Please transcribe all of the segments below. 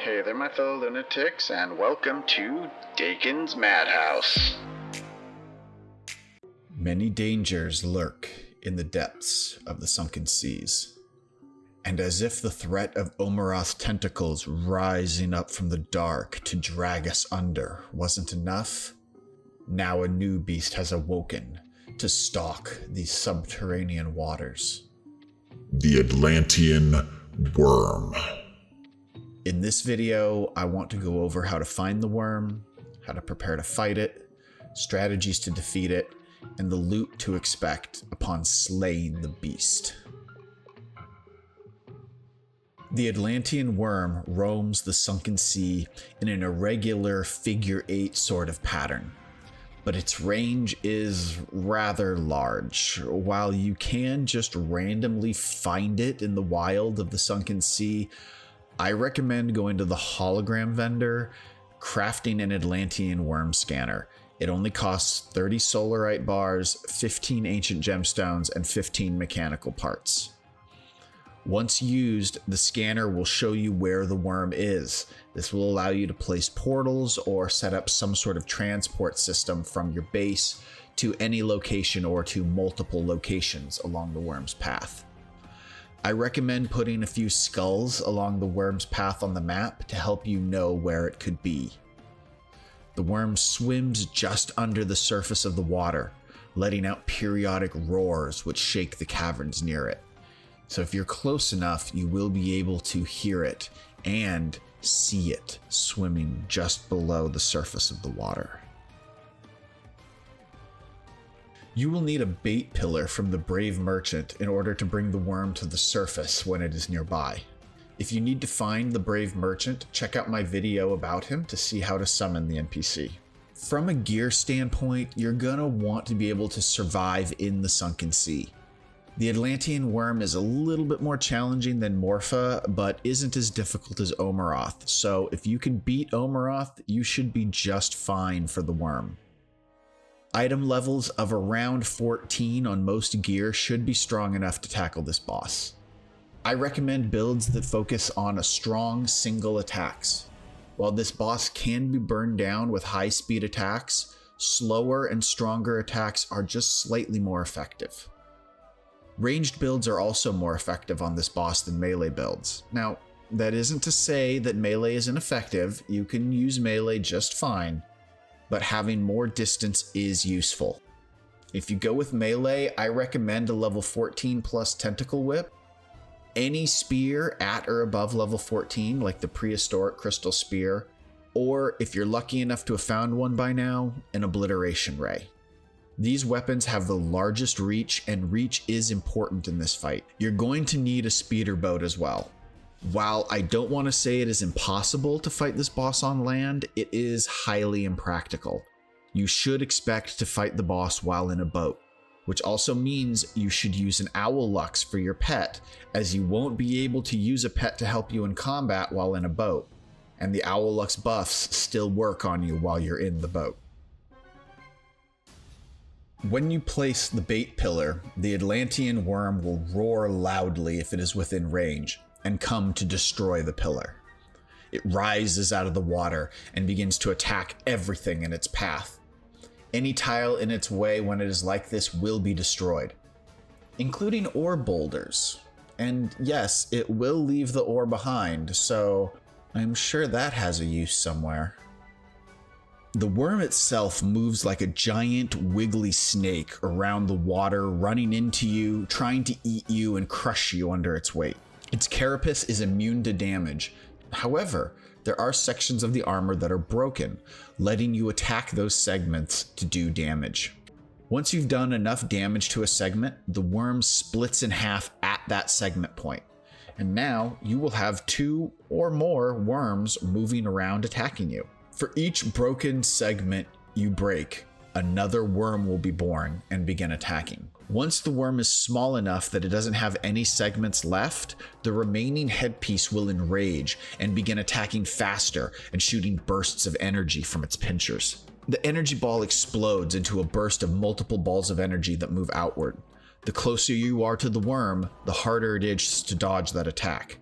Hey there, my fellow lunatics, and welcome to Dakon's Madhouse. Many dangers lurk in the depths of the sunken seas, and as if the threat of Omeroth's tentacles rising up from the dark to drag us under wasn't enough, now a new beast has awoken to stalk these subterranean waters. The Atlantean Worm. In this video, I want to go over how to find the worm, how to prepare to fight it, strategies to defeat it, and the loot to expect upon slaying the beast. The Atlantean Worm roams the sunken sea in an irregular figure-8 sort of pattern, but its range is rather large. While you can just randomly find it in the wild of the sunken sea, I recommend going to the hologram vendor, crafting an Atlantean Worm scanner. It only costs 30 solarite bars, 15 ancient gemstones, and 15 mechanical parts. Once used, the scanner will show you where the worm is. This will allow you to place portals or set up some sort of transport system from your base to any location or to multiple locations along the worm's path. I recommend putting a few skulls along the worm's path on the map to help you know where it could be. The worm swims just under the surface of the water, letting out periodic roars which shake the caverns near it. So if you're close enough, you will be able to hear it and see it swimming just below the surface of the water. You will need a bait pillar from the Brave Merchant in order to bring the worm to the surface when it is nearby. If you need to find the Brave Merchant, check out my video about him to see how to summon the NPC. From a gear standpoint, you're gonna want to be able to survive in the sunken sea. The Atlantean Worm is a little bit more challenging than Morpha, but isn't as difficult as Omeroth, so if you can beat Omeroth, you should be just fine for the worm. Item levels of around 14 on most gear should be strong enough to tackle this boss. I recommend builds that focus on a strong single attacks. While this boss can be burned down with high speed attacks, slower and stronger attacks are just slightly more effective. Ranged builds are also more effective on this boss than melee builds. Now, that isn't to say that melee is ineffective. You can use melee just fine, but having more distance is useful. If you go with melee, I recommend a level 14 plus tentacle whip. Any spear at or above level 14, like the prehistoric crystal spear, or if you're lucky enough to have found one by now, an obliteration ray. These weapons have the largest reach, and reach is important in this fight. You're going to need a speeder boat as well. While I don't want to say it is impossible to fight this boss on land, it is highly impractical. You should expect to fight the boss while in a boat, which also means you should use an owl lux for your pet, as you won't be able to use a pet to help you in combat while in a boat, and the owl lux buffs still work on you while you're in the boat. When you place the bait pillar, the Atlantean Worm will roar loudly if it is within range, and come to destroy the pillar. It rises out of the water and begins to attack everything in its path. Any tile in its way when it is like this will be destroyed, including ore boulders. And yes, it will leave the ore behind, so I'm sure that has a use somewhere. The worm itself moves like a giant wiggly snake around the water, running into you, trying to eat you and crush you under its weight. Its carapace is immune to damage. However, there are sections of the armor that are broken, letting you attack those segments to do damage. Once you've done enough damage to a segment, the worm splits in half at that segment point. And now you will have 2 or more worms moving around attacking you. For each broken segment you break, another worm will be born and begin attacking. Once the worm is small enough that it doesn't have any segments left, the remaining headpiece will enrage and begin attacking faster and shooting bursts of energy from its pincers. The energy ball explodes into a burst of multiple balls of energy that move outward. The closer you are to the worm, the harder it is to dodge that attack.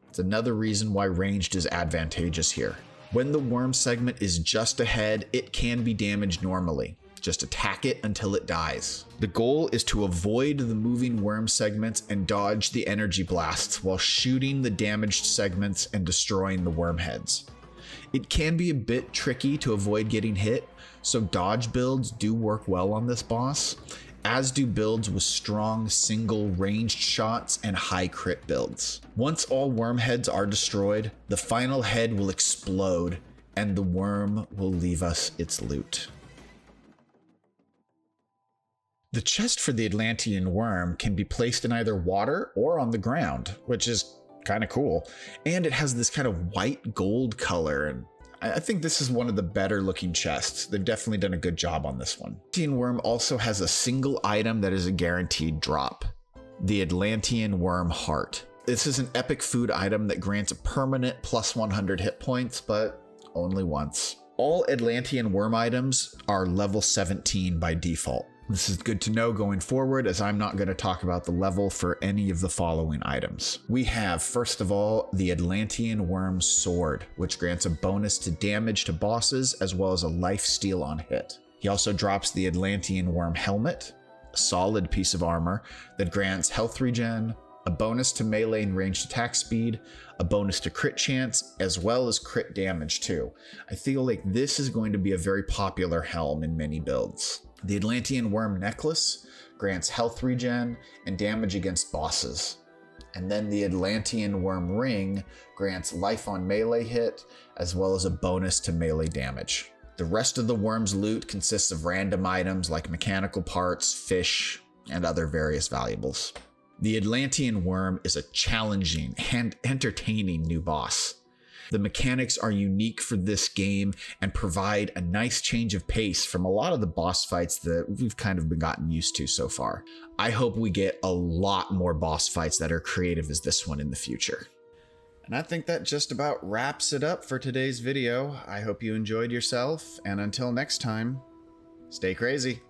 It's It's another reason why ranged is advantageous here. When the worm segment is just ahead, it can be damaged normally. Just attack it until it dies. The goal is to avoid the moving worm segments and dodge the energy blasts while shooting the damaged segments and destroying the worm heads. It can be a bit tricky to avoid getting hit, so dodge builds do work well on this boss, as do builds with strong single ranged shots and high crit builds. Once all worm heads are destroyed, the final head will explode and the worm will leave us its loot. The chest for the Atlantean Worm can be placed in either water or on the ground, which is kind of cool. And it has this kind of white gold color, and I think this is one of the better looking chests. They've definitely done a good job on this one. Atlantean Worm also has a single item that is a guaranteed drop, the Atlantean Worm Heart. This is an epic food item that grants a permanent plus 100 hit points, but only once. All Atlantean Worm items are level 17 by default. This is good to know going forward, as I'm not going to talk about the level for any of the following items. We have, first of all, the Atlantean Worm Sword, which grants a bonus to damage to bosses as well as a life steal on hit. He also drops the Atlantean Worm Helmet, a solid piece of armor that grants health regen, a bonus to melee and ranged attack speed, a bonus to crit chance, as well as crit damage too. I feel like this is going to be a very popular helm in many builds. The Atlantean Worm Necklace grants health regen and damage against bosses. And then the Atlantean Worm Ring grants life on melee hit, as well as a bonus to melee damage. The rest of the worm's loot consists of random items like mechanical parts, fish, and other various valuables. The Atlantean Worm is a challenging and entertaining new boss. The mechanics are unique for this game and provide a nice change of pace from a lot of the boss fights that we've kind of been gotten used to so far. I hope we get a lot more boss fights that are creative as this one in the future. And I think that just about wraps it up for today's video. I hope you enjoyed yourself, and until next time, stay crazy.